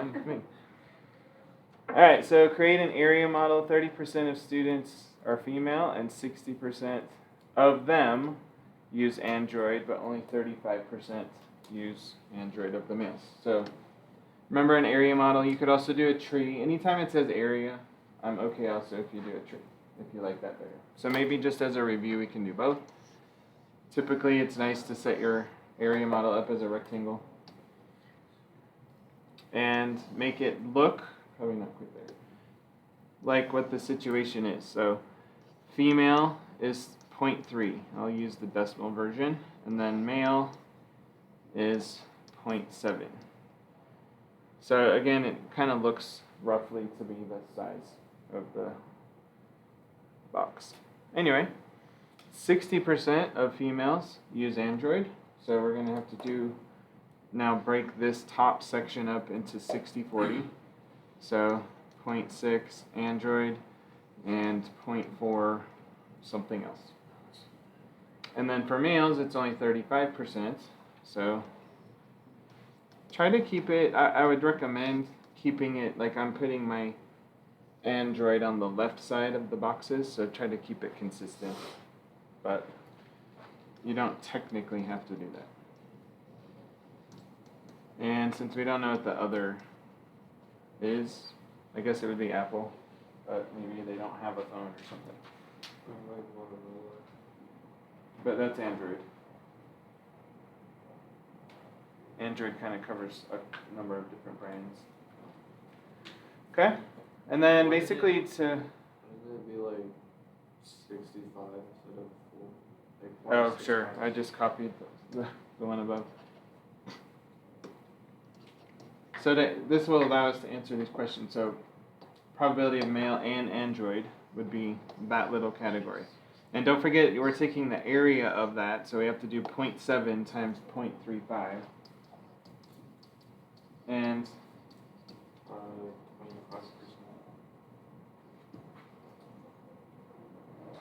fine with me. All right, so create an area model. 30% of students are female, and 60% of them use Android, but only 35% use Android of the males. So remember an area model. You could also do a tree. Anytime it says area, I'm okay also if you do a tree, if you like that better. So maybe just as a review, we can do both. Typically, it's nice to set your area model up as a rectangle and make it look, probably not quite there, like what the situation is. So female is 0.3. I'll use the decimal version. And then male is 0.7. So again, it kind of looks roughly to be the size of the box. Anyway, 60% of females use Android. So we're going to have to now break this top section up into 60-40. So 0.6 Android and 0.4 something else. And then for males, it's only 35%. So try to keep it, I would recommend keeping it like I'm putting my Android on the left side of the boxes. So try to keep it consistent. But you don't technically have to do that. And since we don't know what the other is, I guess it would be Apple, but maybe they don't have a phone or something. But that's Android. Android kind of covers a number of different brands. Okay? And then basically to... Wouldn't it be like 65 instead of 4? Oh, sure. I just copied the one above. So this will allow us to answer these questions. So probability of male and Android would be that little category. And don't forget, we're taking the area of that, so we have to do 0.7 times 0.35. And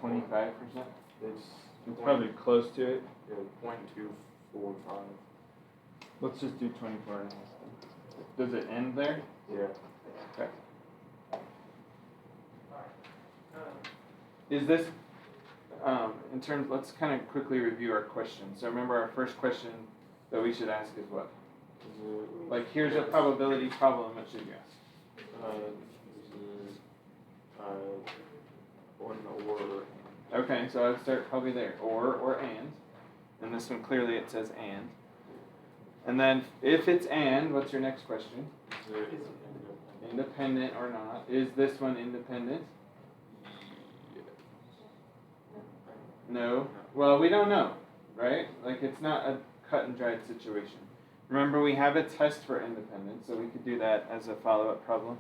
25%? It's probably close to it. Yeah, 0.245. Let's just do 24 and a half. Does it end there? Yeah. Okay. Is this, in terms, let's kind of quickly review our questions. So remember our first question that we should ask is what? Like here's a probability problem, what should you ask? Or an or. Okay, so I'd start probably there, or and. And this one clearly it says and. And then if it's and, what's your next question? Is it Independent or not? Is this one independent? No. Well, we don't know, right? Like it's not a cut and dried situation. Remember, we have a test for independence, so we could do that as a follow-up problem.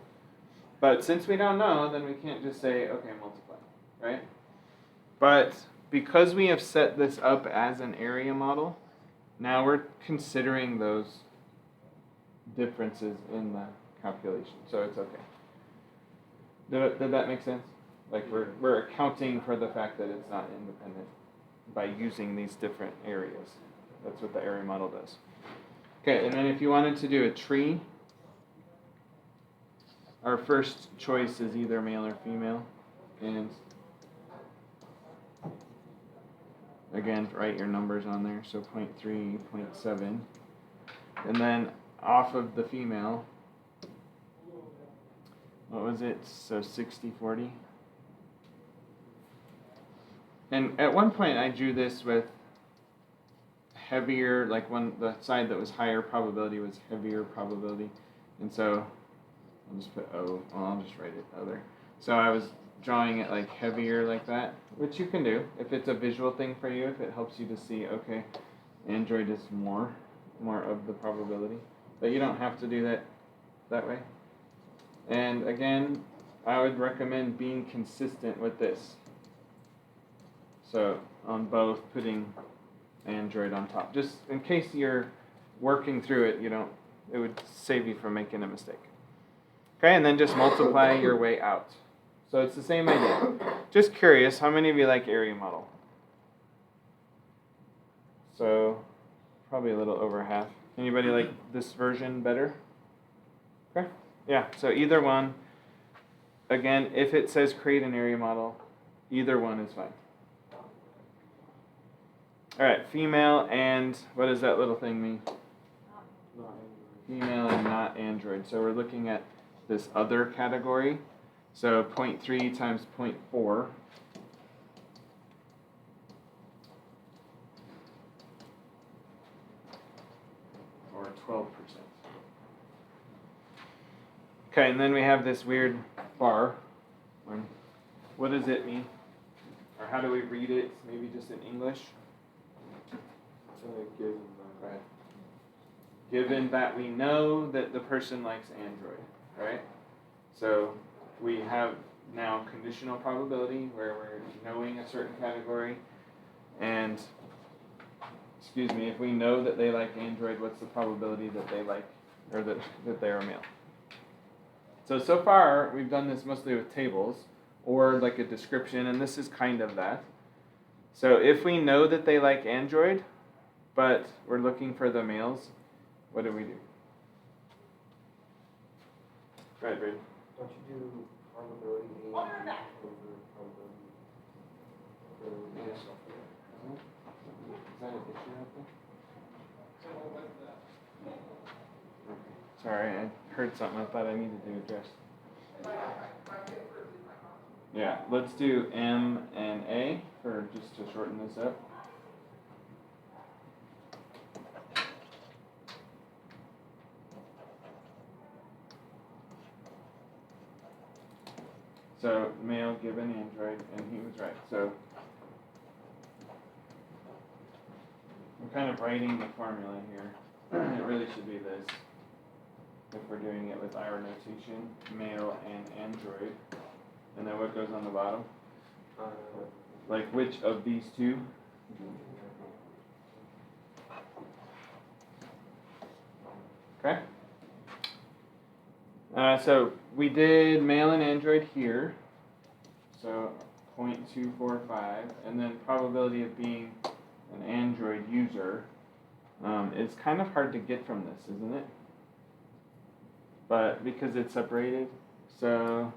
But since we don't know, then we can't just say, okay, multiply, right? But because we have set this up as an area model, now we're considering those differences in the calculation, so it's okay. Did that make sense? Like we're accounting for the fact that it's not independent by using these different areas. That's what the area model does. Okay, and then if you wanted to do a tree, our first choice is either male or female, and again, write your numbers on there, so 0.3, 0.7, and then off of the female, what was it, so 60-40? And at one point I drew this with heavier, like the side that was higher probability was heavier probability, and so I'll just put O, well, I'll just write it other. So I was drawing it like heavier like that, which you can do if it's a visual thing for you, if it helps you to see, okay, Android is more of the probability, but you don't have to do that way. And again, I would recommend being consistent with this. So on both, putting Android on top, just in case you're working through it, it would save you from making a mistake. Okay, and then just multiply your way out. So it's the same idea. Just curious, how many of you like area model? So probably a little over half. Anybody like this version better? Okay. Yeah, so either one. Again, if it says create an area model, either one is fine. All right, female and what does that little thing mean? Not Female and not Android. So we're looking at this other category. So 0.3 times 0.4. Or 12%. Okay, and then we have this weird bar. What does it mean? Or how do we read it? Maybe just in English? given that. Right. Given that we know that the person likes Android, right? So we have now conditional probability where we're knowing a certain category, and if we know that they like Android, what's the probability that they like, or that they are male? So far we've done this mostly with tables or like a description, and this is kind of that. So if we know that they like Android, but we're looking for the males, what do we do? Right, Brady. Don't you do probability A and B over probability for Yeah. software? Is that an issue out there? Okay. Sorry, I heard something I thought I needed to address. Yeah, let's do M and A for just to shorten this up. So male given Android, and he was right. So I'm kind of writing the formula here. It really should be this. If we're doing it with our notation, male and Android. And then what goes on the bottom? Like which of these two? Okay. So we did male and Android here. So 0.245. And then probability of being an Android user is kind of hard to get from this, isn't it? But because it's separated, so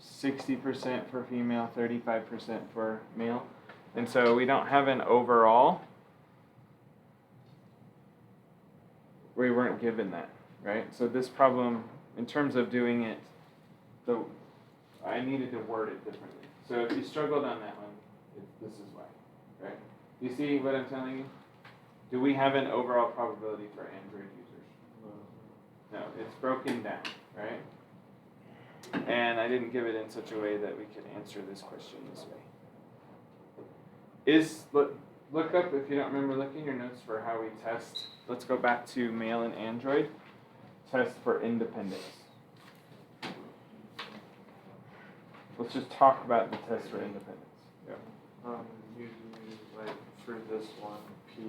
60% for female, 35% for male. And so we don't have an overall. We weren't given that, right? So this problem, in terms of doing it, I needed to word it differently. So if you struggled on that one, this is why, right? You see what I'm telling you? Do we have an overall probability for Android users? No, it's broken down, right? And I didn't give it in such a way that we could answer this question this way. Look up, if you don't remember, look in your notes for how we test. Let's go back to male and Android. Test for independence. Let's just talk about the test for independence. Yeah. Usually, like for this one, P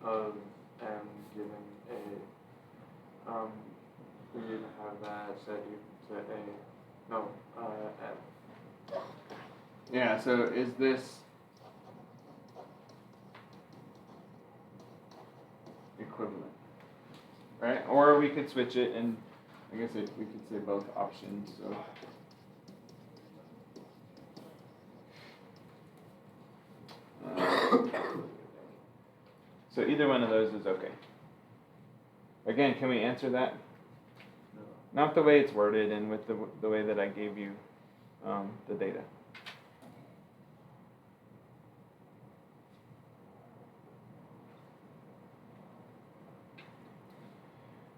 of M given A. We need to have that set to A. No, M. Yeah, so is this equivalent? Right? Or we could switch it, and I guess we could say both options. So either one of those is okay. Again, can we answer that? No. Not the way it's worded and with the way that I gave you the data.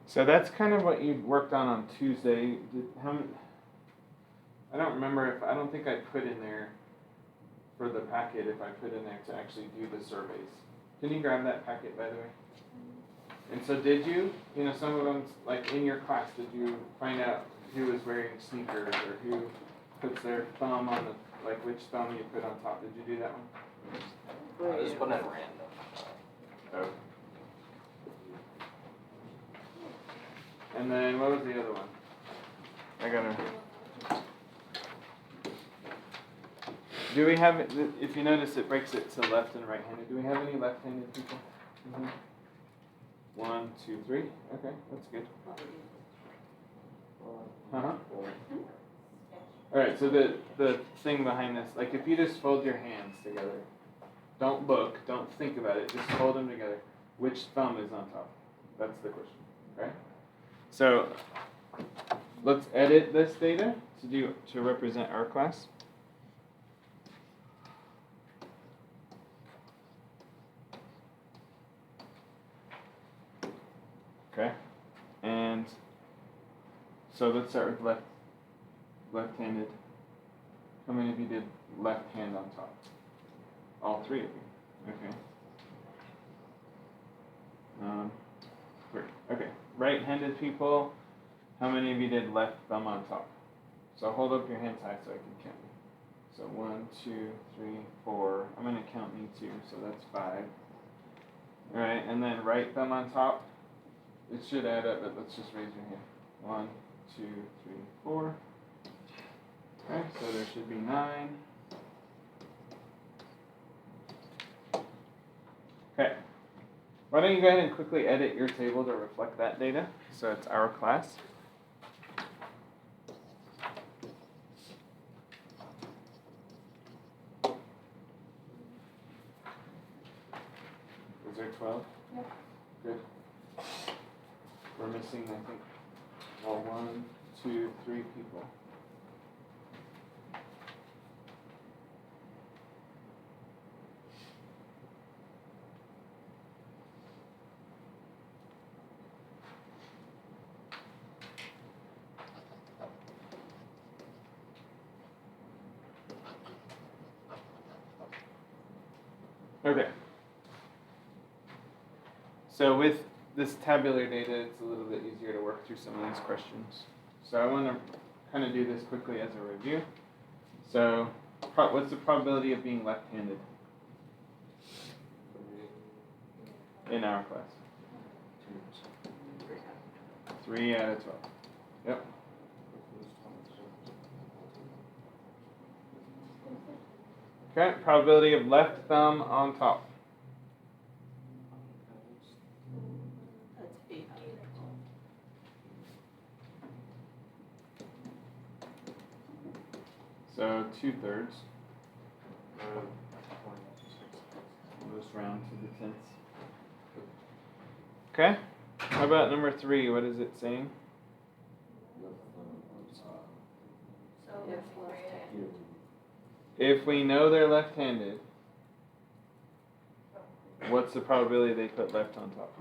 So that's kind of what you worked on Tuesday. I don't remember I don't think I put in there for the packet if I put in there to actually do the surveys. Can you grab that packet, by the way? And so did you, some of them, like in your class, did you find out who was wearing sneakers or who puts their thumb on which thumb you put on top? Did you do that one? I just put it at random. Oh. And then what was the other one? Do we have, if you notice it breaks it to left and right-handed, do we have any left-handed people? Mm-hmm. 1, 2, 3. Okay, that's good. Uh-huh. Alright, so the thing behind this, like if you just fold your hands together, don't look, don't think about it, just hold them together. Which thumb is on top? That's the question, right? So let's edit this data to represent our class. Okay, and so let's start with left-handed. How many of you did left hand on top? All 3 of you. Okay. 3. Okay. Right-handed people. How many of you did left thumb on top? So hold up your hands high so I can count you. So 1, 2, 3, 4. I'm gonna count me 2, so that's 5. All right, and then right thumb on top. It should add up, but let's just raise your hand. 1, 2, 3, 4. Okay, so there should be 9. Okay. Why don't you go ahead and quickly edit your table to reflect that data? So it's our class. Is there 12? Yeah. Good. We're missing, I think, 1, 2, 3 people. Okay. So with this tabular data, it's a little bit easier to work through some of these questions. So I want to kind of do this quickly as a review. So what's the probability of being left-handed in our class? 3 out of 12. Yep. Okay, probability of left thumb on top. That's 8. So 2/3. We'll just round to the tenths. Okay. How about number 3? What is it saying? So if left-handed. If we know they're left-handed, what's the probability they put left on top?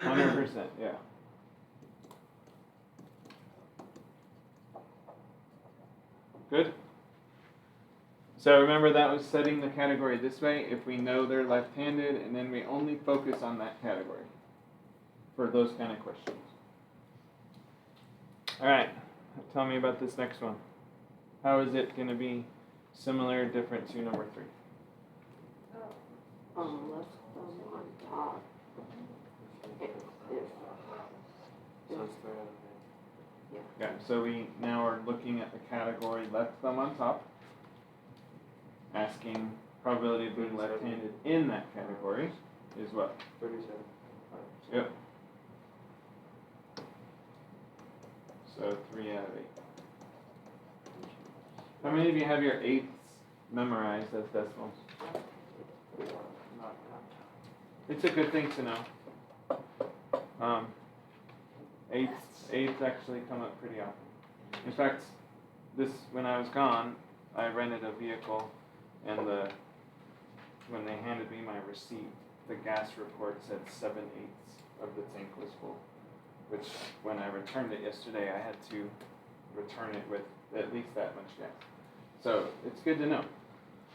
100%, yeah. Good? So remember that was setting the category this way. If we know they're left-handed, and then we only focus on that category for those kind of questions. All right, tell me about this next one. How is it going to be similar or different to number 3? Left thumb on top. Yeah, so we now are looking at the category left thumb on top, asking probability of being left-handed in that category is what? 37. Yep. So 3 out of 8. How many of you have your eighths memorized as decimals? It's a good thing to know. Eighths actually come up pretty often. In fact, when I was gone, I rented a vehicle, and when they handed me my receipt, the gas report said 7/8 of the tank was full. Which, when I returned it yesterday, I had to return it with at least that much gas. So it's good to know.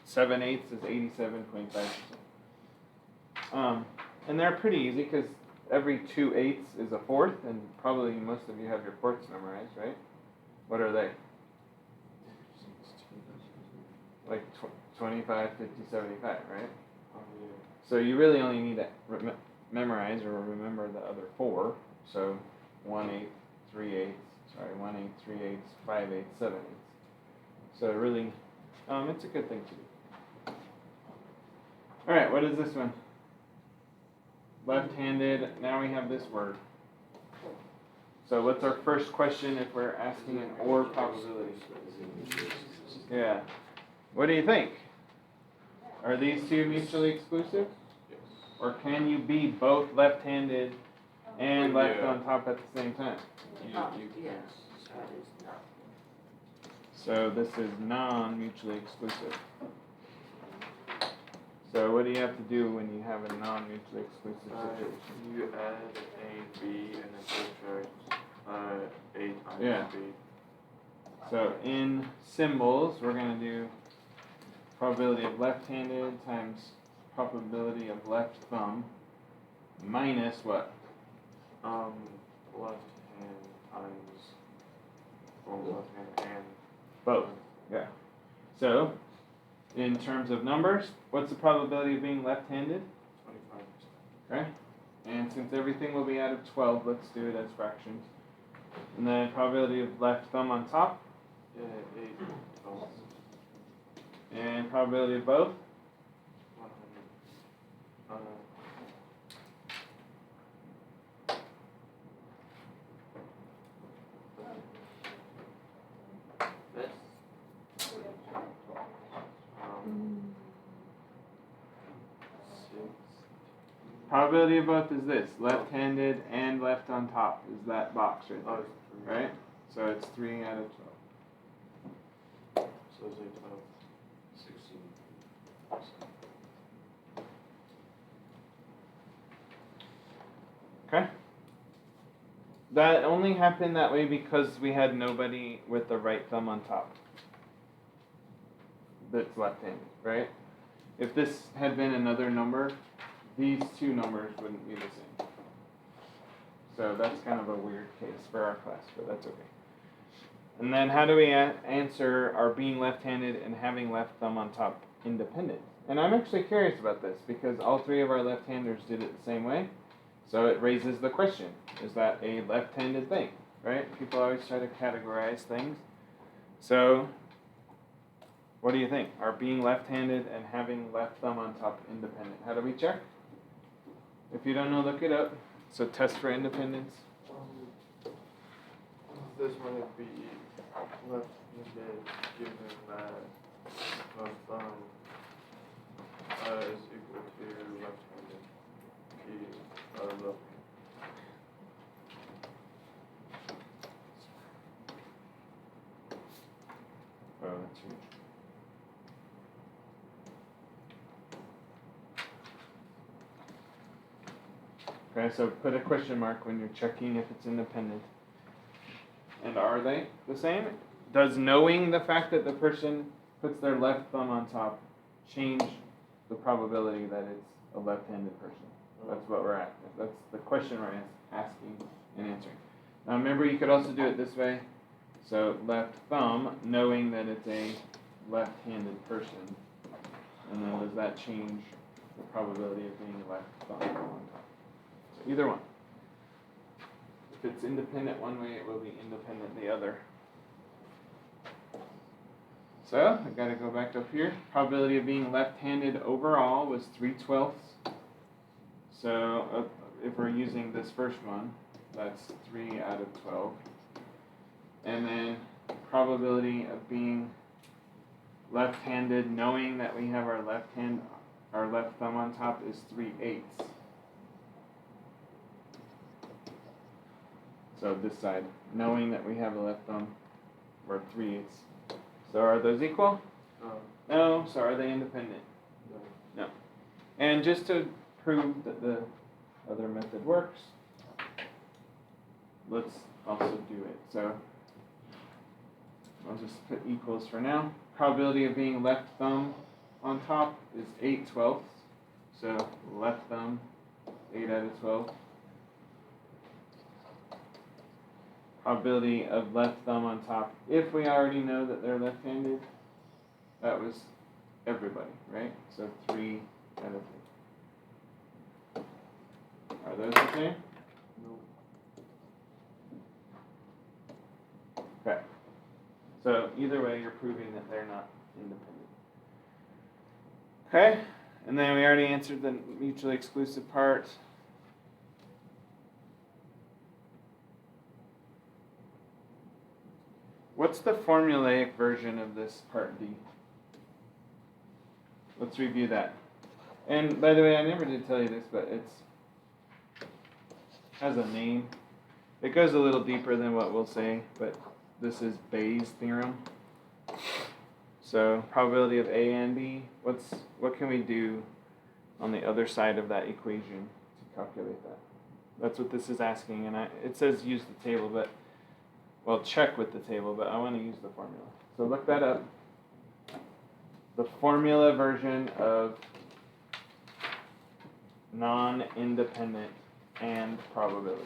7/8 is 87.5%. And they're pretty easy because every 2/8 is a fourth, and probably most of you have your fourths memorized, right? What are they? Like 25, 50, 75, right? So you really only need to memorize or remember the other 4. So 1/8, 3/8, 1/8, 3/8, 5/8, 7/8. So really, it's a good thing to do. All right, what is this one? left-handed. Now we have this word. So what's our first question if we're asking an or probability? Yeah. What do you think? Are these two mutually exclusive? Yes. Or can you be both left-handed and left Yeah. on top at the same time? Yes, so it is not. So this is non-mutually exclusive. So what do you have to do when you have a non-mutually exclusive situation? You add A and B and then subtract A times Yeah. B. So in symbols, we're going to do probability of left-handed times probability of left thumb minus what? Left hand times, or left hand and Both. Yeah. So in terms of numbers, what's the probability of being left-handed? 25%. Okay. And since everything will be out of 12, let's do it as fractions. And then probability of left thumb on top. Yeah, 8, 12, And probability of both. 100. This. Six. Probability of both is this. Left-handed and left on top is that box right Oh, there. it's 3. Right? So it's 3 out of 12. So it's 8, 12, 16. Okay? That only happened that way because we had nobody with the right thumb on top. That's left-handed, right? If this had been another number, these two numbers wouldn't be the same. So that's kind of a weird case for our class, but that's okay. And then how do we answer our being left-handed and having left thumb on top independent? And I'm actually curious about this because all three of our left-handers did it the same way. So it raises the question, is that a left-handed thing, right? People always try to categorize things. So what do you think? Are being left-handed and having left thumb on top independent? How do we check? If you don't know, look it up. So test for independence. This might be left-handed given that left thumb is equal to left-handed. Left. Oh, that's huge. Okay, so put a question mark when you're checking if it's independent. And are they the same? Does knowing the fact that the person puts their left thumb on top change the probability that it's a left-handed person? That's what we're at. That's the question we're asking and answering. Now remember, you could also do it this way. So left thumb, knowing that it's a left-handed person. And then does that change the probability of being left thumb on top? So either one. If it's independent one way, it will be independent the other. So I've got to go back up here. Probability of being left-handed overall was 3/12. So if we're using this first one, that's 3 out of 12. And then probability of being left-handed, knowing that we have our left thumb on top, is 3/8. So this side, knowing that we have a left thumb, we're 3/8. So are those equal? No. So are they independent? No. And just to prove that the other method works, let's also do it. So I'll just put equals for now. Probability of being left thumb on top is 8/12. So left thumb, 8 out of 12. Probability of left thumb on top, if we already know that they're left-handed, that was everybody, right? So 3 out of 3. Are those the same? No. Okay. So either way, you're proving that they're not independent. Okay, and then we already answered the mutually exclusive part. What's the formulaic version of this part D? Let's review that. And by the way, I never did tell you this, but it's has a name. It goes a little deeper than what we'll say, but this is Bayes' theorem. So probability of A and B. What can we do on the other side of that equation to calculate that? That's what this is asking, and it says use the table, but well, check with the table, but I want to use the formula. So look that up. The formula version of non-independent and probability.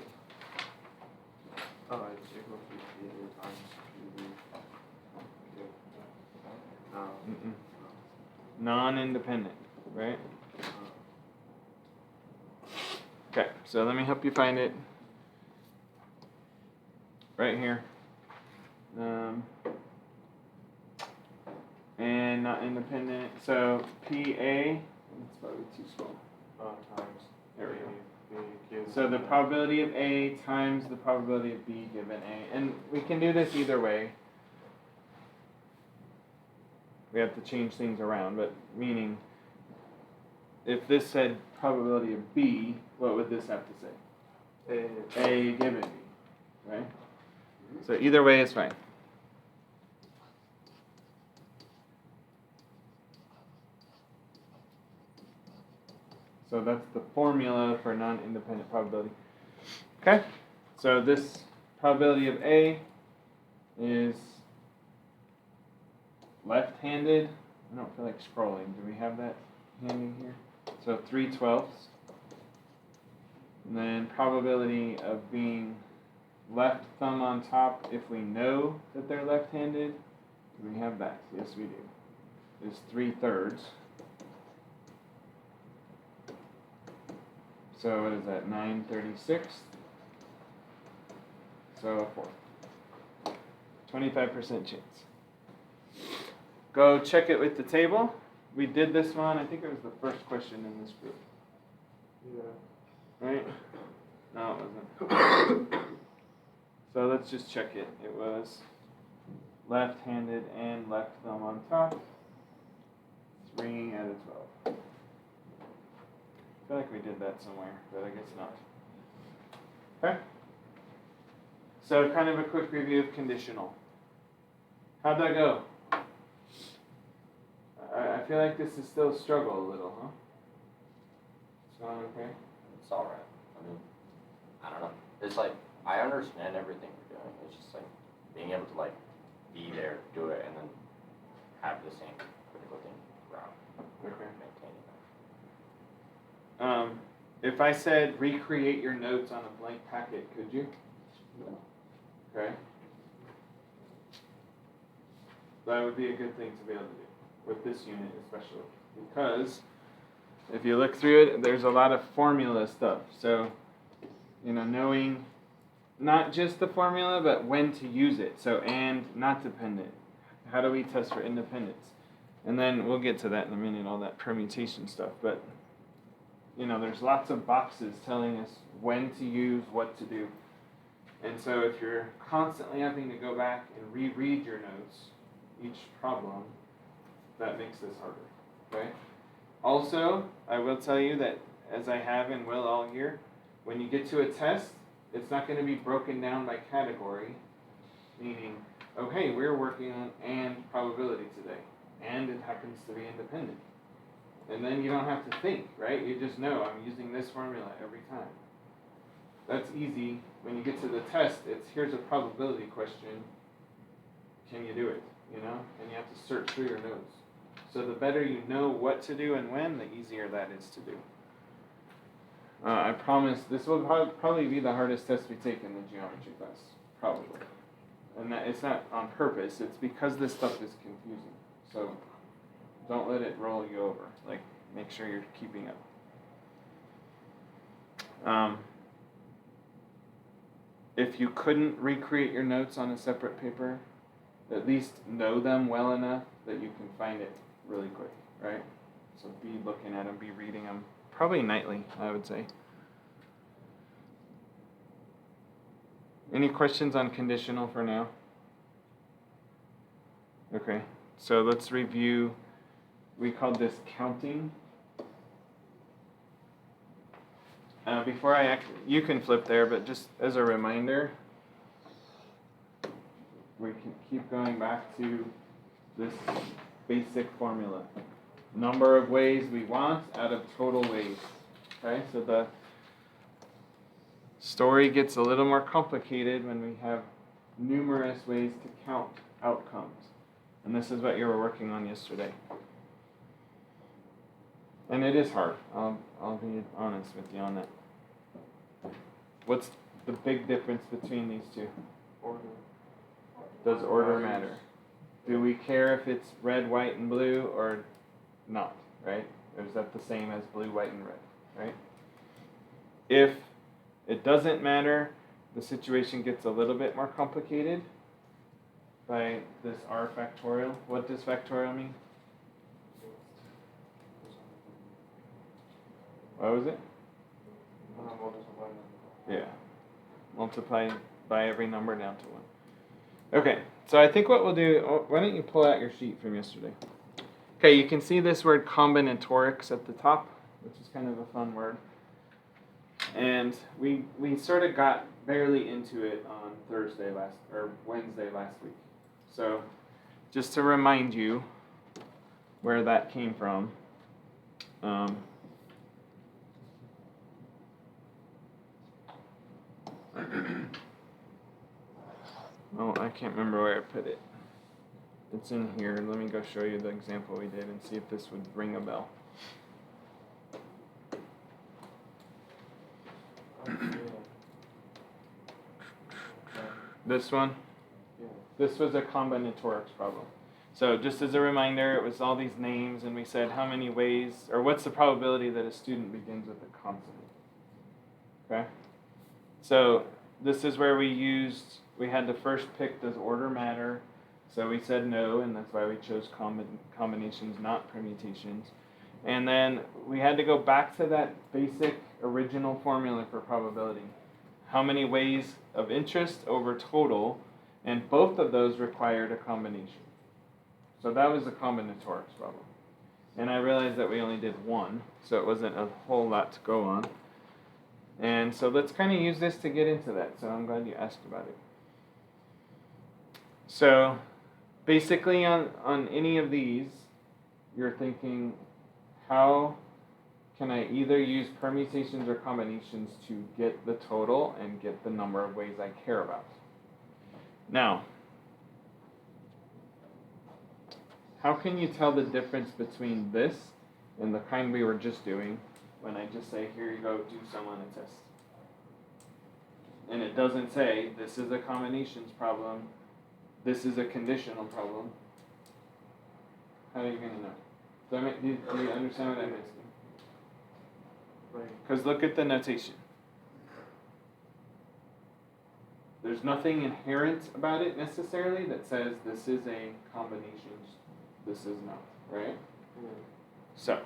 Oh, it's equal to P times QB. Mm-mm. Non-independent, right? Okay, so let me help you find it. Right here. And not independent. So PA, it's probably too small. Times There we go. B gives So the probability of A times the probability of B given A. And we can do this either way. We have to change things around, but meaning if this said probability of B, what would this have to say? A given B, right? So either way is fine. So that's the formula for non-independent probability. Okay, so this probability of A is left-handed. I don't feel like scrolling. Do we have that handy here? So 3/12. And then probability of being left thumb on top if we know that they're left-handed. Do we have that? Yes, we do. Is 3/3. So what is that? 9/36. So a fourth. 25% chance. Go check it with the table. We did this one. I think it was the first question in this group. Yeah. Right? No, it wasn't. So let's just check it. It was left-handed and left thumb on top. 3 out of 12. I feel like we did that somewhere, but I guess not. Okay. So kind of a quick review of conditional. How'd that go? I feel like this is still a struggle a little, huh? It's going okay? It's alright. I mean, I don't know. It's like, I understand everything we're doing. It's just like being able to like be there, do it, and then have the same critical thing throughout. Okay. Maintaining that. If I said recreate your notes on a blank packet, could you? No. Okay. That would be a good thing to be able to do with this unit especially, because if you look through it, there's a lot of formula stuff. So, knowing not just the formula, but when to use it. So, and not dependent. How do we test for independence? And then we'll get to that in a minute, all that permutation stuff. But, there's lots of boxes telling us when to use, what to do. And so if you're constantly having to go back and reread your notes, each problem, that makes this harder, okay? Also, I will tell you that, as I have and will all year, when you get to a test, it's not going to be broken down by category, meaning, okay, we're working on and probability today, and it happens to be independent. And then you don't have to think, right? You just know, I'm using this formula every time. That's easy. When you get to the test, here's a probability question. Can you do it? And you have to search through your notes. So the better you know what to do and when, the easier that is to do. I promise this will probably be the hardest test we take in the geometry class. Probably. And that it's not on purpose. It's because this stuff is confusing. So don't let it roll you over. Like, make sure you're keeping up. If you couldn't recreate your notes on a separate paper, at least know them well enough that you can find it really quick, right? So be looking at them, be reading them, probably nightly, I would say. Any questions on conditional for now? Okay, so let's review. We called this counting. Before you can flip there, but just as a reminder, we can keep going back to this basic formula. Number of ways we want out of total ways. Okay, so the story gets a little more complicated when we have numerous ways to count outcomes. And this is what you were working on yesterday. And it is hard. I'll be honest with you on that. What's the big difference between these two? Order. Does order matter? Do we care if it's red, white, and blue or not, right? Or is that the same as blue, white, and red, right? If it doesn't matter, the situation gets a little bit more complicated by this r factorial. What does factorial mean? What was it? Yeah. Multiply by every number down to 1. Okay, so I think what we'll do, why don't you pull out your sheet from yesterday? Okay, you can see this word combinatorics at the top, which is kind of a fun word. And we sort of got barely into it on Wednesday last week. So just to remind you where that came from. Oh, I can't remember where I put it. It's in here. Let me go show you the example we did and see if this would ring a bell. This one? This was a combinatorics problem. So just as a reminder, it was all these names, and we said how many ways, or what's the probability that a student begins with a consonant? Okay? So this is where we had to first pick, does order matter? So we said no, and that's why we chose combinations, not permutations. And then we had to go back to that basic original formula for probability. How many ways of interest over total, and both of those required a combination. So that was the combinatorics problem. And I realized that we only did one, so it wasn't a whole lot to go on. And so let's kind of use this to get into that, so I'm glad you asked about it. So basically on any of these, you're thinking, how can I either use permutations or combinations to get the total and get the number of ways I care about? Now, how can you tell the difference between this and the kind we were just doing when I just say, here you go, do someone a test? And it doesn't say, this is a combinations problem, this is a conditional problem. How are you going to know? Do you understand what I'm asking? Because look at the notation. There's nothing inherent about it necessarily that says this is a combination, this is not, right? So,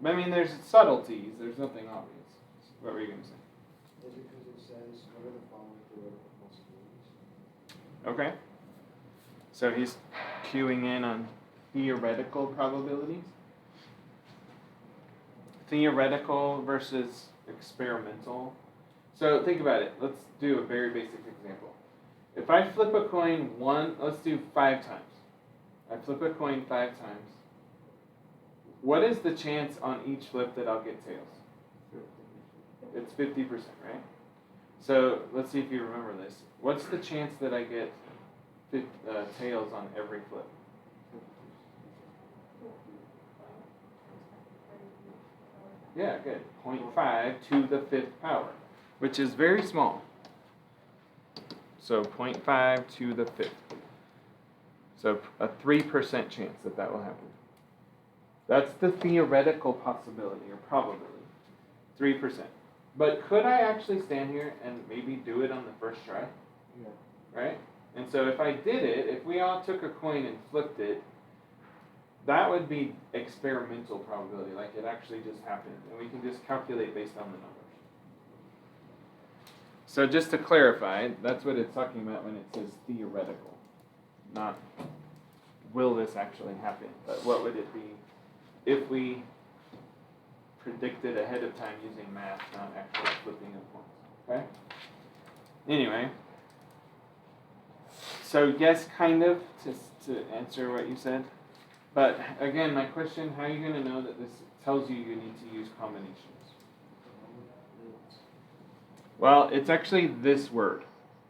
I mean, there's subtleties, there's nothing obvious. What were you going to say? Because it says, what are the following theoretical possibilities? Okay. So he's cueing in on theoretical probabilities. Theoretical versus experimental. So think about it. Let's do a very basic example. If I flip a coin let's do 5 times. I flip a coin 5 times. What is the chance on each flip that I'll get tails? It's 50%, right? So let's see if you remember this. What's the chance that I get tails on every flip? Yeah, good. 0.5 to the 5th power, which is very small. So 0.5 to the 5th. So a 3% chance that will happen. That's the theoretical possibility or probability. 3%. But could I actually stand here and maybe do it on the first try? Yeah. Right? And so if I did it, if we all took a coin and flipped it, that would be experimental probability, like it actually just happened. And we can just calculate based on the numbers. So just to clarify, that's what it's talking about when it says theoretical, not will this actually happen, but what would it be if we predicted ahead of time using math, not actually flipping of points, okay? Anyway, so yes, kind of, to answer what you said. But again, my question, how are you going to know that this tells you you need to use combinations? Well, it's actually this word.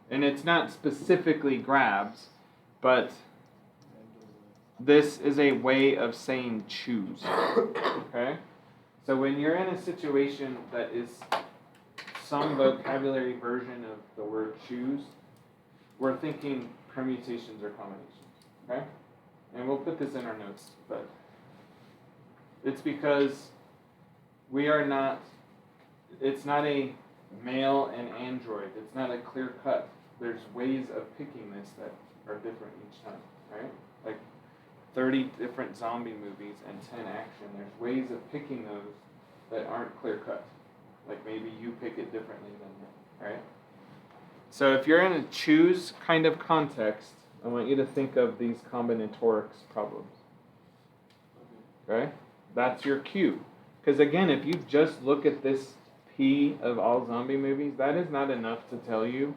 And it's not specifically grabs, but this is a way of saying choose. Okay? So when you're in a situation that is some vocabulary version of the word choose, we're thinking permutations or combinations. Okay? And we'll put this in our notes, but it's because we are not, it's not a male and android. It's not a clear cut. There's ways of picking this that are different each time, right? Like 30 different zombie movies and 10 action. There's ways of picking those that aren't clear cut. Like maybe you pick it differently than him, right? So if you're in a choose kind of context, I want you to think of these combinatorics problems. Okay? That's your cue. Because again, if you just look at this P of all zombie movies, that is not enough to tell you,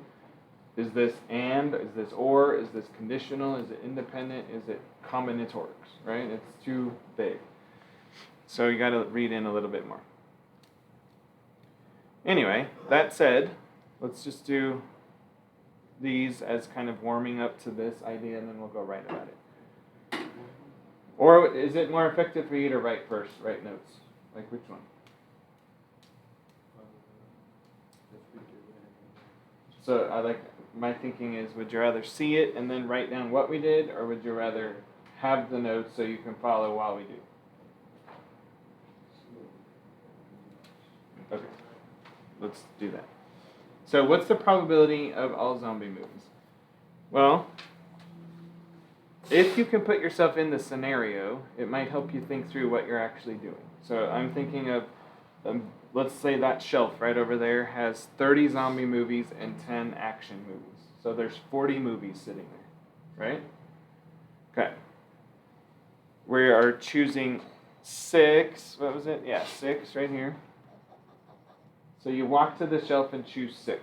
is this and, is this or, is this conditional, is it independent, is it combinatorics, right? It's too big. So you got to read in a little bit more. Anyway, that said, let's just do these as kind of warming up to this idea, and then we'll go write about it. Or is it more effective for you to write first, write notes? Like which one? So I like, my thinking is, would you rather see it and then write down what we did, or would you rather have the notes so you can follow while we do? Okay, let's do that. So what's the probability of all zombie movies? Well, if you can put yourself in the scenario, it might help you think through what you're actually doing. So I'm thinking of, let's say that shelf right over there has 30 zombie movies and 10 action movies. So there's 40 movies sitting there, right? Okay. We are choosing 6, what was it? Yeah, 6 right here. So you walk to the shelf and choose 6,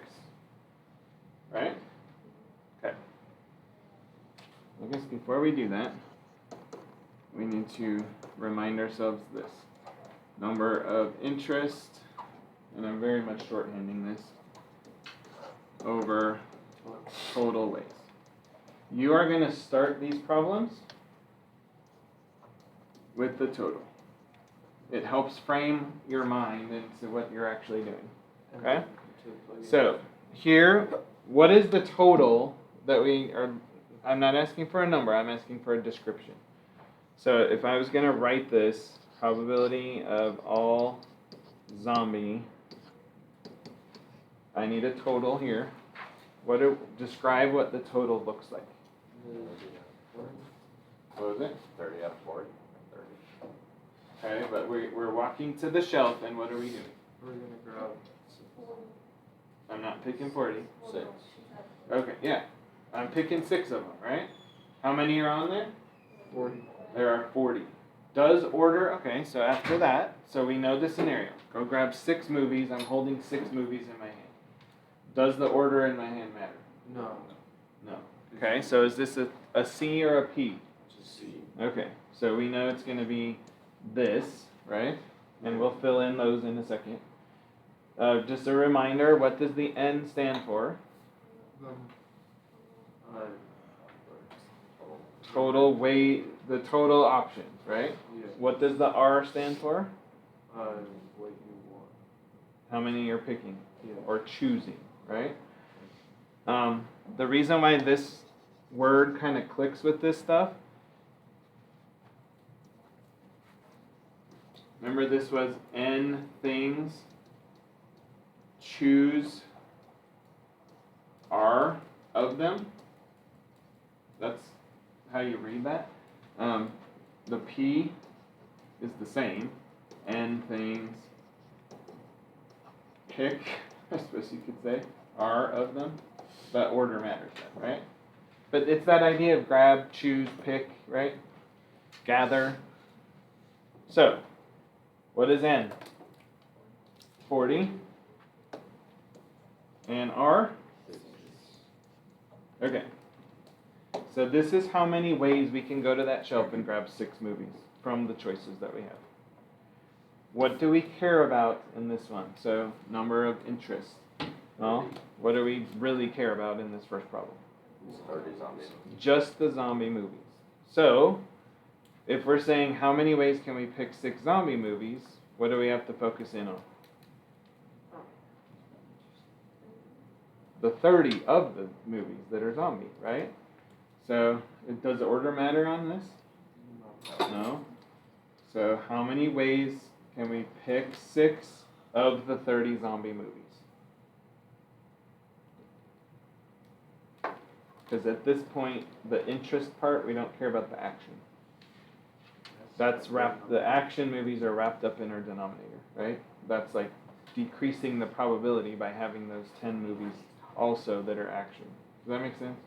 right? Okay. I guess before we do that, we need to remind ourselves this. Number of interest, and I'm very much shorthanding this, over total waste. You are going to start these problems with the total. It helps frame your mind into what you're actually doing. Okay? So, here, what is the total that we are, I'm not asking for a number, I'm asking for a description. So, if I was going to write this, probability of all zombie, I need a total here. Describe what the total looks like. What was it? 30 out of 40. 30. Okay, but we're walking to the shelf, and what are we doing? We're gonna grab 6. I'm not picking 40. 6. Okay, yeah. I'm picking 6 of them, right? How many are on there? 40. There are 40. Does order, okay, so after that, so we know the scenario. Go grab 6 movies. I'm holding 6 movies in my hand. Does the order in my hand matter? No. No. Okay, so is this a C or a P? Just C. Okay, so we know it's going to be this, right? And we'll fill in those in a second. Just a reminder, what does the N stand for? Total weight, the total options, right? Yeah. What does the R stand for? What you want. How many you're picking Yeah. or choosing, right? The reason why this word kind of clicks with this stuff, remember this was N things, choose R of them. That's how you read that. The P is the same. N things, pick, I suppose you could say, R of them. But order matters then, right? But it's that idea of grab, choose, pick, right? Gather. So, what is N? 40. And R? Okay. So this is how many ways we can go to that shelf and grab 6 movies from the choices that we have. What do we care about in this one? So, number of interest. Well, what do we really care about in this first problem? 30 zombies. Just the zombie movies. So, if we're saying how many ways can we pick 6 zombie movies, what do we have to focus in on? The 30 of the movies that are zombie, right? So, does the order matter on this? No. So, how many ways can we pick 6 of the 30 zombie movies? Because at this point, the interest part, we don't care about the action. That's wrapped, the action movies are wrapped up in our denominator, right? That's like decreasing the probability by having those 10 movies also that are action. Does that make sense?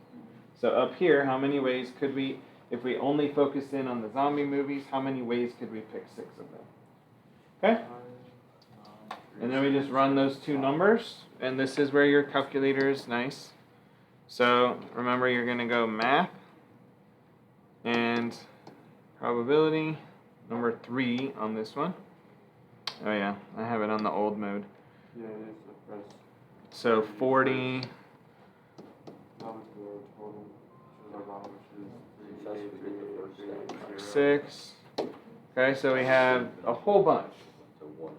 So up here, how many ways could we, if we only focus in on the zombie movies, how many ways could we pick 6 of them? Okay? And then we just run those 2 numbers, and this is where your calculator is nice. So remember, you're going to go math and probability, number 3 on this one. Oh yeah, I have it on the old mode. Yeah, it is the press. So 40. Six. Okay, so we have a whole bunch.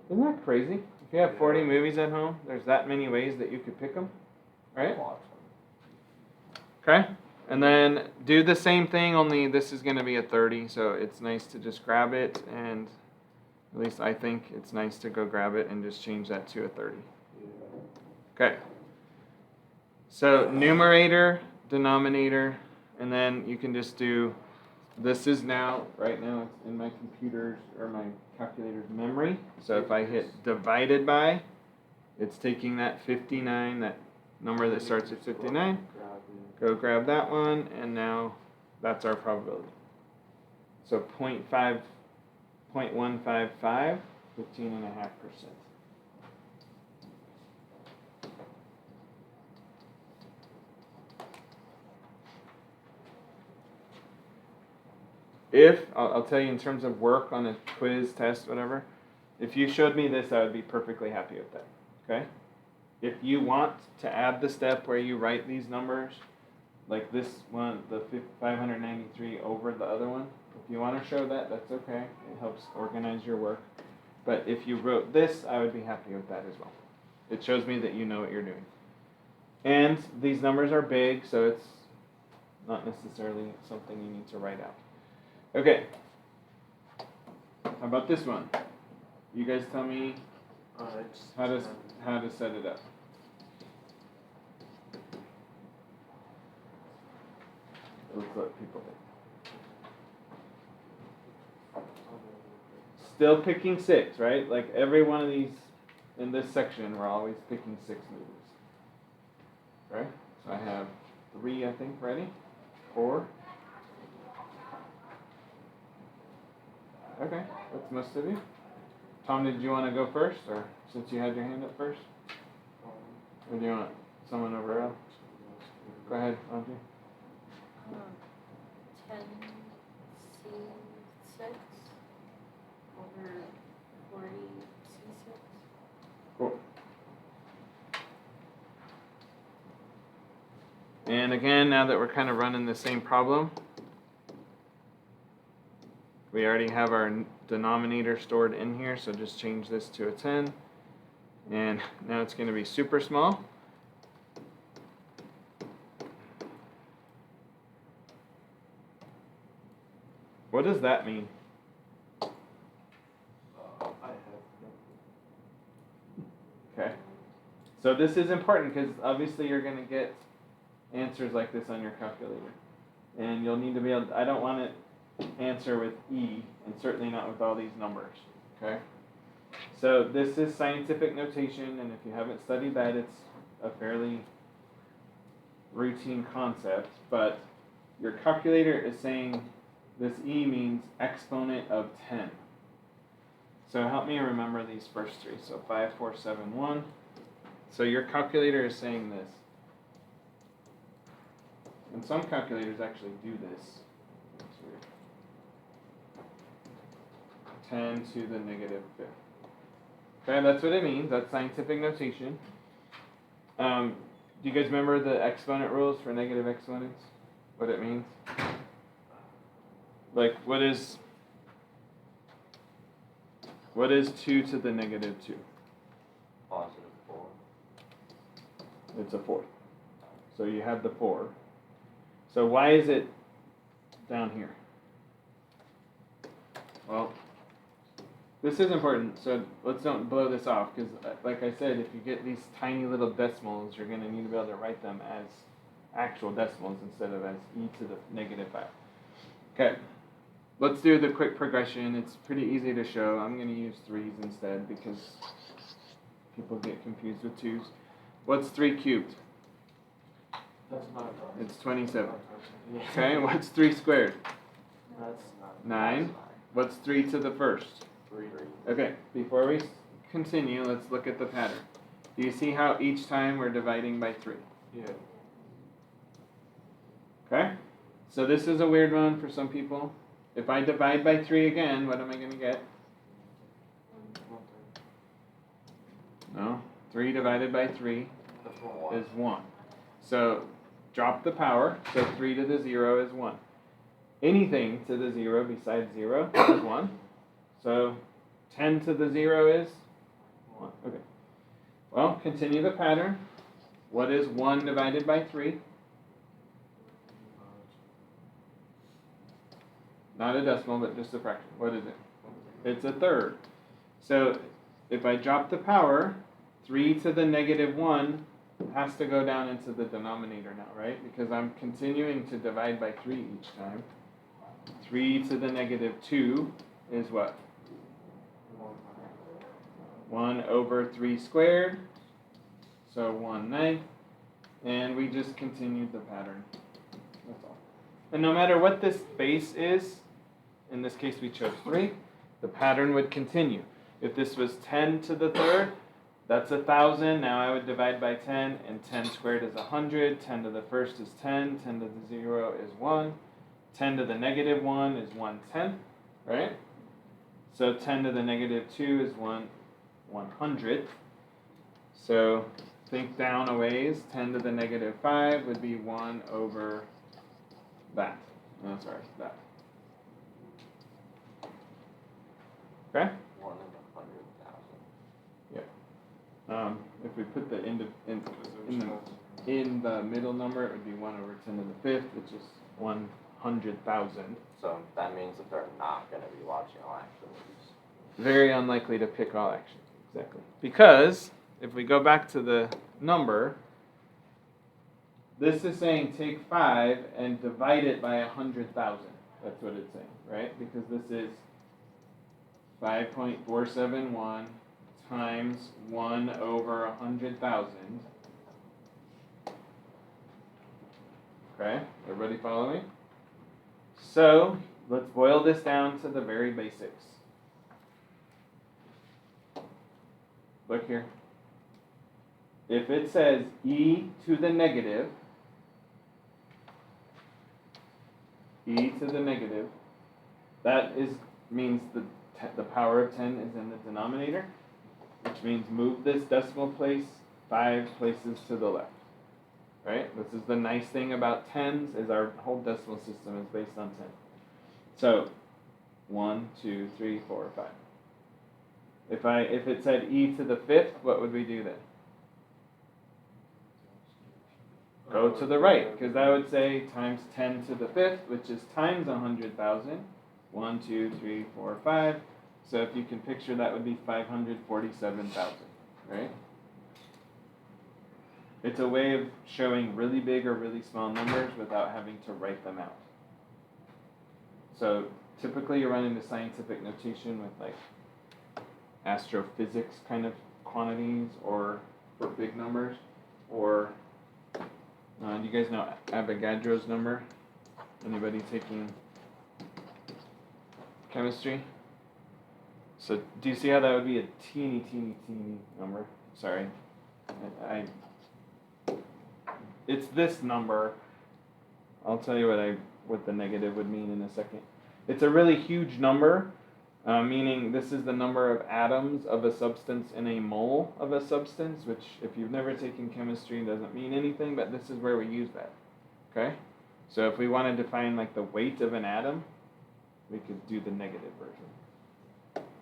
Isn't that crazy? If you have 40 movies at home, there's that many ways that you could pick them, right? Okay, and then do the same thing, only this is going to be a 30, so it's nice to just grab it, and at least I think it's nice to go grab it and just change that to a 30. Okay, so numerator, denominator, and then you can just do, this is now, right now it's in my computer's, or my calculator's memory, so if I hit divided by, it's taking that 59, that number that starts at 59, go grab that one, and now that's our probability. So 0.155, 15.5%. If, I'll tell you in terms of work on a quiz, test, whatever, if you showed me this, I would be perfectly happy with that, okay? If you want to add the step where you write these numbers, like this one, the 593 over the other one, if you want to show that, that's okay. It helps organize your work. But if you wrote this, I would be happy with that as well. It shows me that you know what you're doing. And these numbers are big, so it's not necessarily something you need to write out. Okay. How about this one? You guys tell me how to set it up. Let's let people think. Still picking 6, right? Like every one of these in this section, we're always picking 6 movies. Right? So I have 3, I think, ready. 4. Okay, that's most of you. Tom, did you want to go first, or since you had your hand up first? Or do you want someone over there? Go ahead, Audrey. 10C6 over 40C6. Cool. And again, now that we're kind of running the same problem, we already have our denominator stored in here, so just change this to a 10. And now it's going to be super small. What does that mean? Okay. So this is important because obviously you're going to get answers like this on your calculator. And you'll need to be able to, I don't want to answer with E, and certainly not with all these numbers. Okay? So this is scientific notation, and if you haven't studied that, it's a fairly routine concept. But your calculator is saying this e means exponent of 10. So help me remember these first three. So 5, 4, 7, 1. So your calculator is saying this. And some calculators actually do this. That's weird. 10 to the negative 5th. Okay, that's what it means. That's scientific notation. Do you guys remember the exponent rules for negative exponents? What it means? Like, what is 2 to the negative 2? Positive 4. It's a fourth. So you have the 4. So why is it down here? Well, this is important, so let's don't blow this off, because like I said, if you get these tiny little decimals, you're going to need to be able to write them as actual decimals instead of as e to the negative 5. Okay, let's do the quick progression. It's pretty easy to show. I'm going to use 3's instead because people get confused with 2's. What's 3 cubed? That's not. It's 27. Yeah. Okay, what's 3 squared? That's not. 9. What's 3 to the first? 3. Okay, before we continue, let's look at the pattern. Do you see how each time we're dividing by 3? Yeah. Okay? So this is a weird one for some people. If I divide by 3 again, what am I going to get? 1/3. No. 3 divided by 3 That's 1. is 1. So drop the power. So 3 to the 0 is 1. Anything to the 0 besides 0 is 1. So 10 to the 0 is 1. Okay. Well, continue the pattern. What is 1 divided by 3? Not a decimal, but just a fraction. What is it? It's a third. So if I drop the power, 3 to the negative 1 has to go down into the denominator now, right? Because I'm continuing to divide by 3 each time. 3 to the negative 2 is what? 1 over 3 squared. So 1/9. And we just continued the pattern. That's all. And no matter what this base is, in this case we chose 3, the pattern would continue. If this was 10 to the third, that's 1,000. Now I would divide by 10, and 10 squared is 100. 10 to the first is 10. 10 to the 0 is 1. 10 to the negative 1 is 1/10, right? So 10 to the negative 2 is 1/100th. So think down a ways. 10 to the negative 5 would be 1 over that. No, sorry, that. Okay? 1 in 100,000. If we put the in the middle number, it would be 1 over 10 to the 5th, which is 100,000. So that means that they're not going to be watching all action movies. Very unlikely to pick all action. Exactly. Because if we go back to the number, this is saying take 5 and divide it by 100,000. That's what it's saying, right? Because this is 5.471 times 1 over 100,000. Okay, everybody follow me? So, let's boil this down to the very basics. Look here. If it says e to the negative, that means the power of 10 is in the denominator, which means move this decimal place 5 places to the left. Right? This is the nice thing about tens, is our whole decimal system is based on 10. So 1, 2, 3, 4, 5. If it said e to the 5th, what would we do then? Go to the right, because that would say times 10 to the 5th, which is times 100,000. 1, 2, 3, 4, 5. So if you can picture, that would be 547,000, right? It's a way of showing really big or really small numbers without having to write them out. So typically you run into scientific notation with like astrophysics kind of quantities, or for big numbers, or do you guys know Avogadro's number? Anybody taking chemistry? So do you see how that would be a teeny number? Sorry. It's this number. I'll tell you what the negative would mean in a second. It's a really huge number, meaning this is the number of atoms of a substance in a mole of a substance, which if you've never taken chemistry doesn't mean anything, but this is where we use that. Okay? So if we wanted to find like the weight of an atom, we could do the negative version.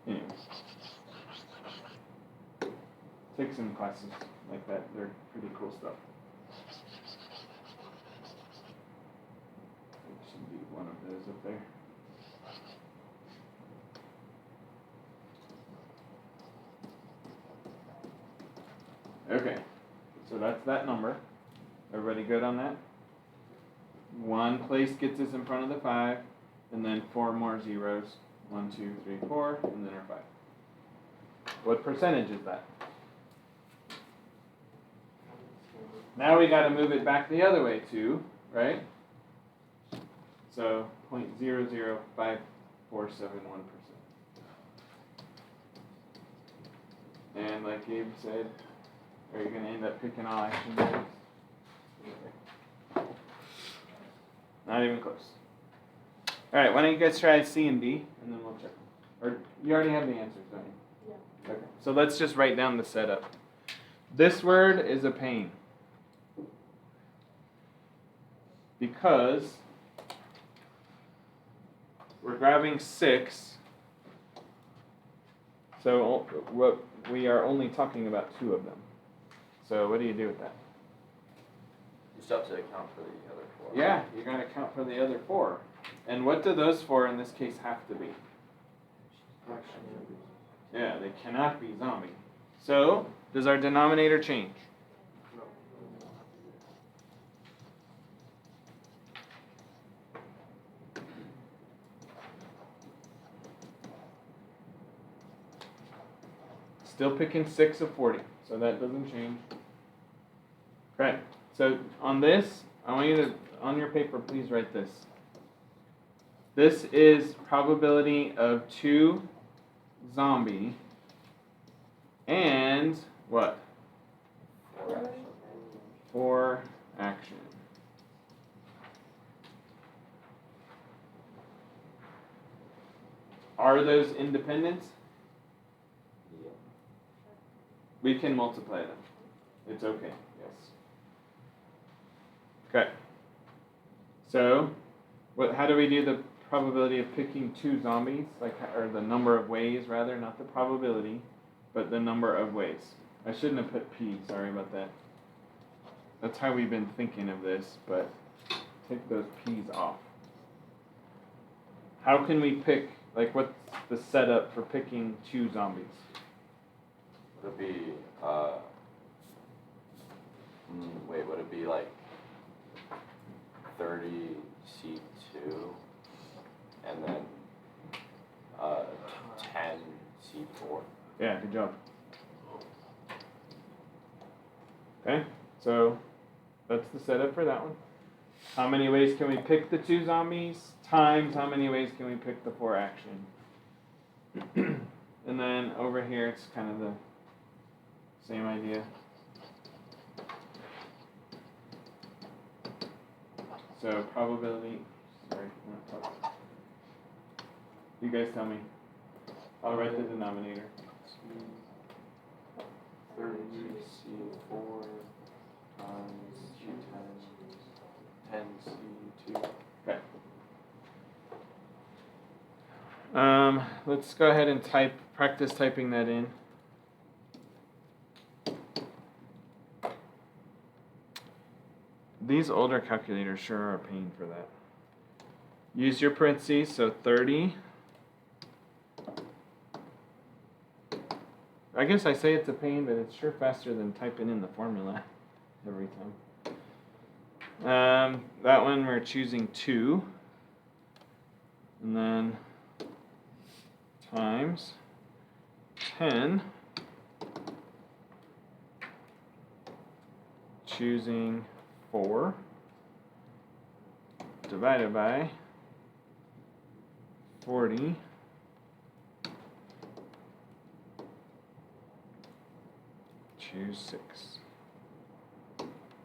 Anyways. Take some classes like that. They're pretty cool stuff. There should be one of those up there. Okay, so that's that number. Everybody good on that? One place gets us in front of the 5, and then 4 more zeros. 1, 2, 3, 4, and then our 5. What percentage is that? Now we got to move it back the other way too, right? So 0.00547 1%. And like Gabe said, are you going to end up picking all action values? Not even close. All right, why don't you guys try C and D, and then we'll check. Or you already have the answers, don't you? Yeah. Okay. So let's just write down the setup. This word is a pain. Because we're grabbing 6, so what we are only talking about 2 of them. So what do you do with that? You still have to account for the other 4. Yeah, you got to count for the other 4. And what do those 4 in this case have to be? Yeah, they cannot be zombie. So does our denominator change? Still picking 6 of 40, so that doesn't change. Okay, so on this, I want you to, on your paper, please write this. This is probability of 2 zombie and what? 4 action. Are those independent? We can multiply them. It's okay, yes. Okay. So, how do we do the probability of picking 2 zombies? Or the number of ways, rather, not the probability, but the number of ways. I shouldn't have put P, sorry about that. That's how we've been thinking of this, but take those P's off. How can we pick, what's the setup for picking 2 zombies? Would it be, would it be like 30 C2 and then 10 C4? Yeah, good job. Okay, so that's the setup for that one. How many ways can we pick the 2 zombies? Times how many ways can we pick the 4 action? And then over here, it's kind of the same idea. So probability, sorry, not probability. You guys tell me. I'll write the denominator. 30 C4 times 10 C2. Okay. Let's go ahead and practice typing that in. These older calculators sure are a pain for that. Use your parentheses, so 30. I guess I say it's a pain, but it's sure faster than typing in the formula every time. That one we're choosing 2. And then times 10. Choosing 4 divided by 40 choose 6.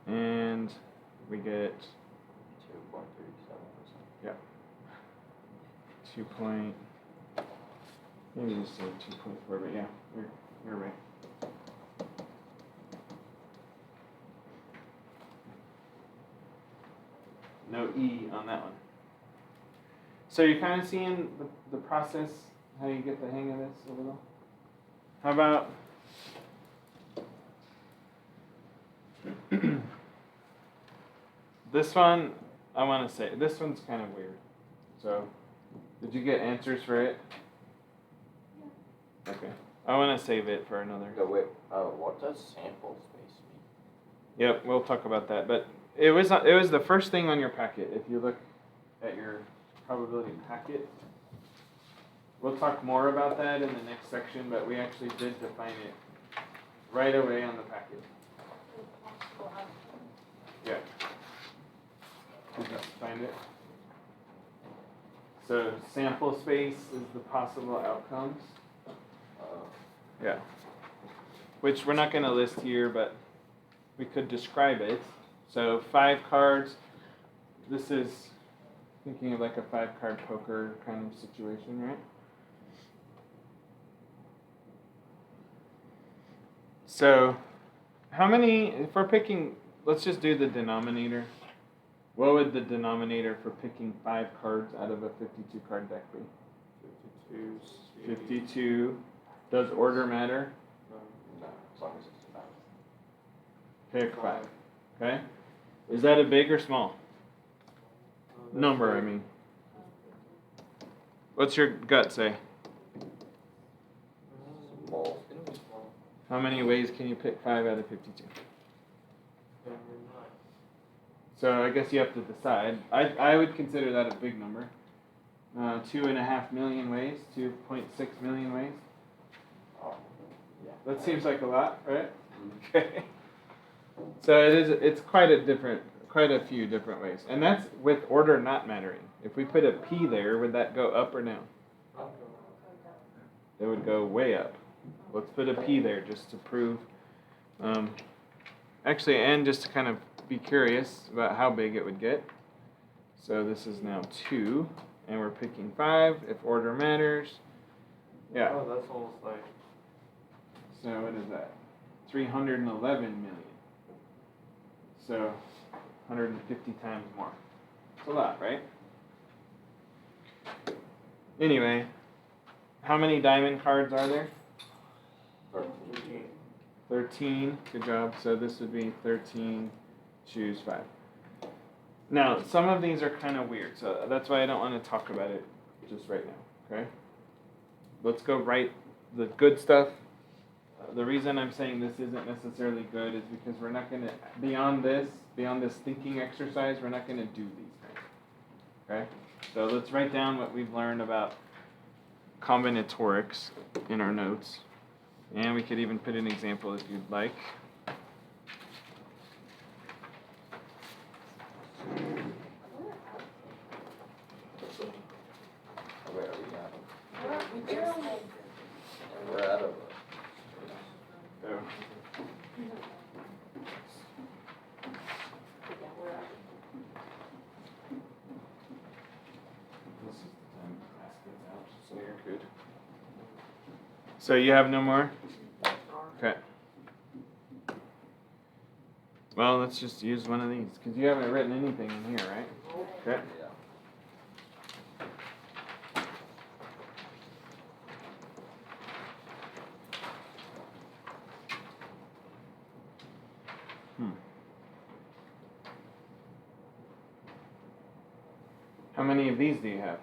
And we get 2.37%. 2 point, maybe just say 2.4, but yeah, you're right. No E on that one. So you're kind of seeing the process, how you get the hang of this a little? How about this one? I want to say, this one's kind of weird. So, did you get answers for it? Yeah. Okay. I want to save it for another. No, wait. What does sample space mean? Yep, we'll talk about that. But it was the first thing on your packet. If you look at your probability packet, we'll talk more about that in the next section. But we actually did define it right away on the packet. Yeah. Did you find it? So sample space is the possible outcomes. Yeah. Which we're not going to list here, but we could describe it. So 5 cards. This is thinking of like a 5-card poker kind of situation, right? So how many, if we're picking, let's just do the denominator. What would the denominator for picking 5 cards out of a 52 card deck be? 52. 52. Does order matter? No, as long as it's 5. Pick 5. Okay. Is that a big or small number? I mean, what's your gut say? Small. How many ways can you pick 5 out of 52? So I guess you have to decide. I would consider that a big number. 2.5 million ways, 2.6 million ways. Oh, yeah. That seems like a lot, right? Okay. So it's quite a few different ways. And that's with order not mattering. If we put a P there, would that go up or down? It would go way up. Let's put a P there just to prove. Actually, and just to kind of be curious about how big it would get. So this is now 2, and we're picking 5 if order matters. Yeah. Oh, that's almost like. So what is that? 311 million. So 150 times more. It's a lot, right? Anyway, how many diamond cards are there? 13. 13. Good job. So this would be 13. Choose 5. Now, some of these are kind of weird, so that's why I don't want to talk about it just right now, okay? Let's go right the good stuff. The reason I'm saying this isn't necessarily good is because we're not going to, beyond this thinking exercise, we're not going to do these things, okay? So let's write down what we've learned about combinatorics in our notes. And we could even put an example if you'd like. Wait, are we out? We're We're out of So, this is the time to pass this out, so you're good. So you have no more? Okay. Well, let's just use one of these, because you haven't written anything in here, right? Okay. Yeah. How many of these do you have?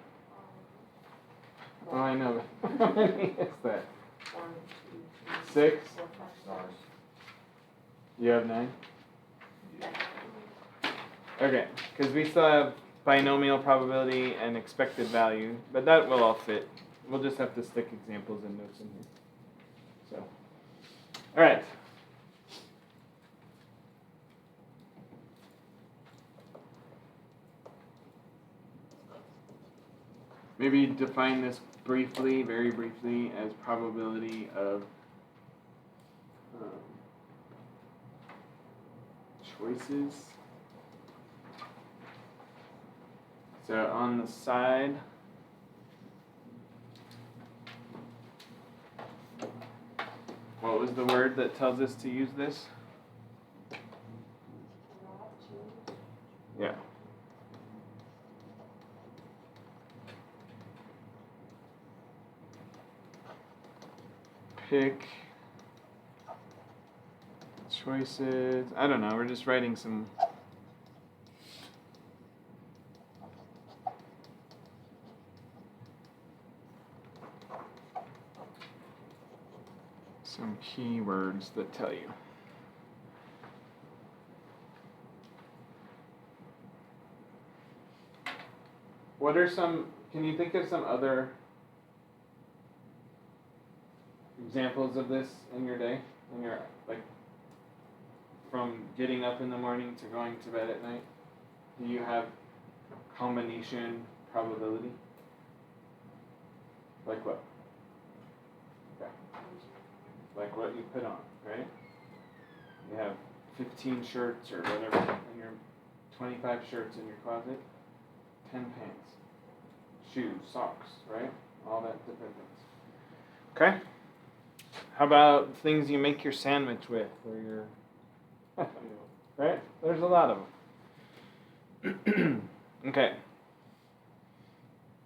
Oh, I know. How many is that? 6? Stars. You have 9? Okay, because we still have binomial probability and expected value, but that will all fit. We'll just have to stick examples and notes in here. So, all right. maybe define this briefly, very briefly, as probability of choices. So on the side, what was the word that tells us to use this? Yeah. Pick choices. I don't know. We're just writing some. Some keywords that tell you. What are some, can you think of some other examples of this in your day? In your, like, from getting up in the morning to going to bed at night? Do you have combination probability? Like what? Okay. Like what you put on, right? You have 15 shirts or whatever in your 25 shirts in your closet, 10 pants, shoes, socks, right? All that different things. Okay? How about things you make your sandwich with or your right? There's a lot of them. Okay.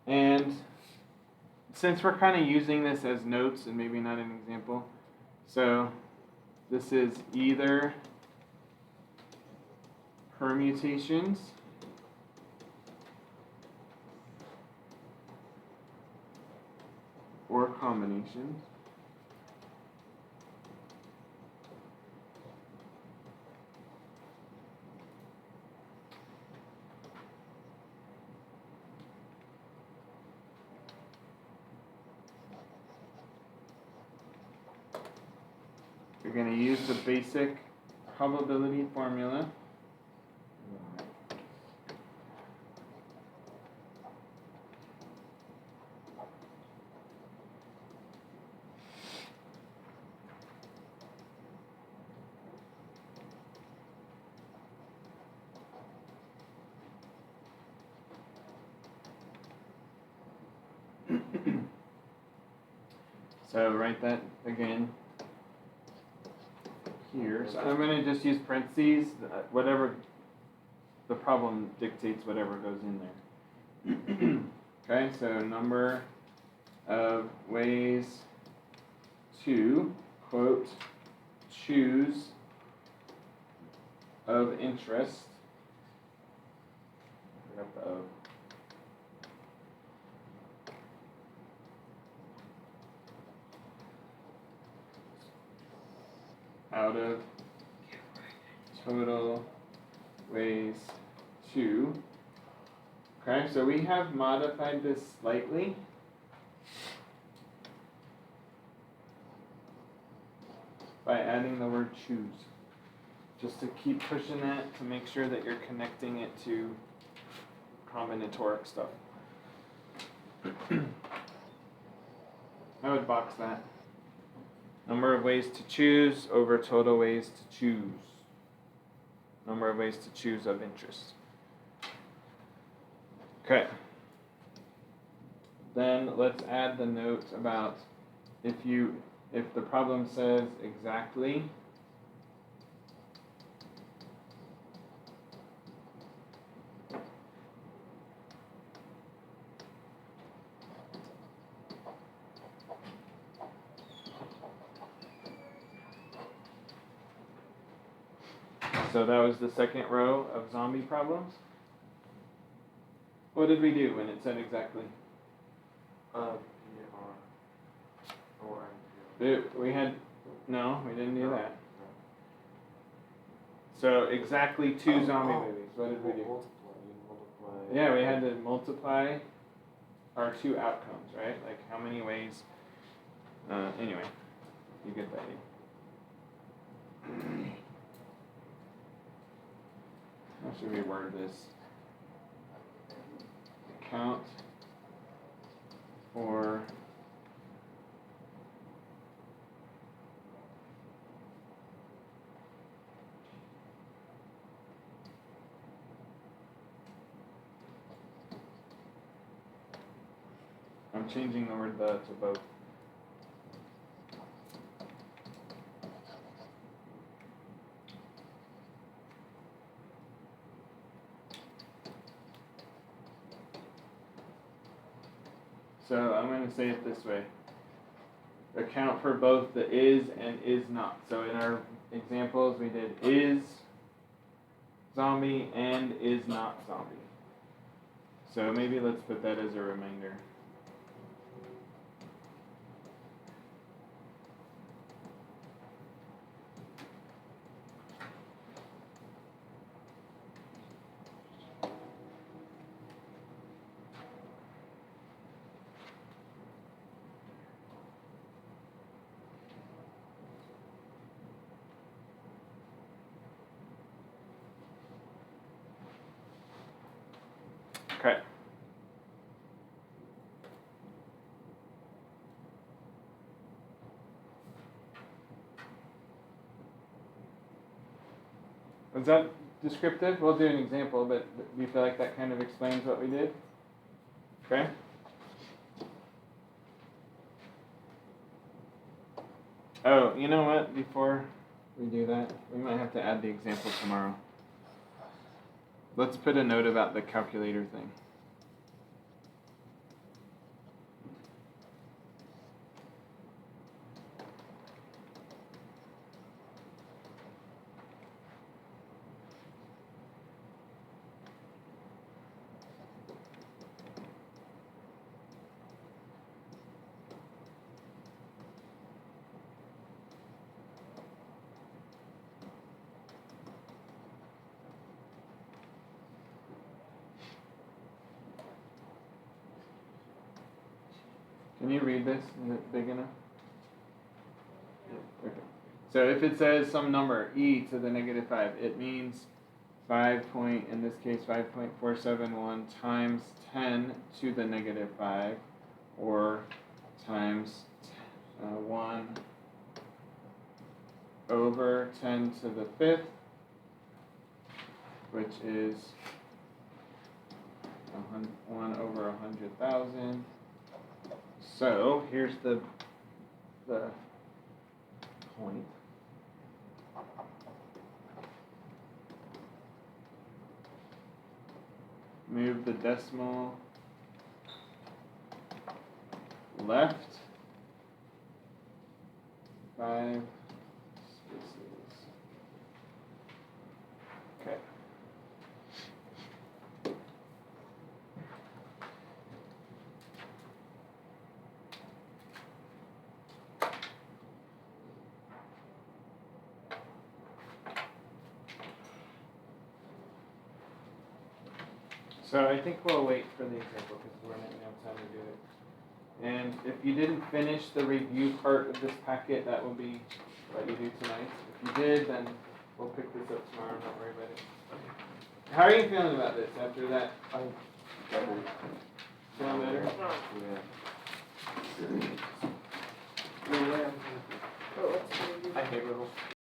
And since we're kind of using this as notes and maybe not an example, so this is either permutations or combinations. You're going to use the basic probability formula. So write that again here. So I'm going to just use parentheses, whatever the problem dictates, whatever goes in there. Okay, so number of ways to, quote, choose of interest. I forgot the of. Out of total ways to. Okay, so we have modified this slightly. By adding the word choose. Just to keep pushing that to make sure that you're connecting it to combinatoric stuff. I would box that. Number of ways to choose over total ways to choose. Number of ways to choose of interest. Okay. Then let's add the note about if the problem says exactly, so that was the second row of zombie problems. What did we do when it said exactly? We had, no, we didn't do that. So exactly two zombie movies. What did we do? Multiply. Yeah, we had to multiply our two outcomes, right? Like how many ways. Anyway, you get that. How should we word this? Count or I'm changing the word the to both. So I'm going to say it this way. Account for both the is and is not. So in our examples we did is zombie and is not zombie. So maybe let's put that as a reminder. Okay. Was that descriptive? We'll do an example, but do you feel like that kind of explains what we did? Okay. Oh, you know what? Before we do that, we might have to add the example tomorrow. Let's put a note about the calculator thing. Can you read this? Is it big enough? Okay. So if it says some number, e to the negative 5, it means 5 point, in this case 5.471 times 10 to the negative 5, or times 1 over 10 to the 5th, which is 1 over 100,000. So here's the point. Move the decimal left 5 spaces. Okay. So I think we'll wait for the example because we're not going to have time to do it. And if you didn't finish the review part of this packet, that will be what you do tonight. If you did, then we'll pick this up tomorrow. Don't worry about it. How are you feeling about this after that? Feeling better? Yeah. But what's the review? I hate riddles.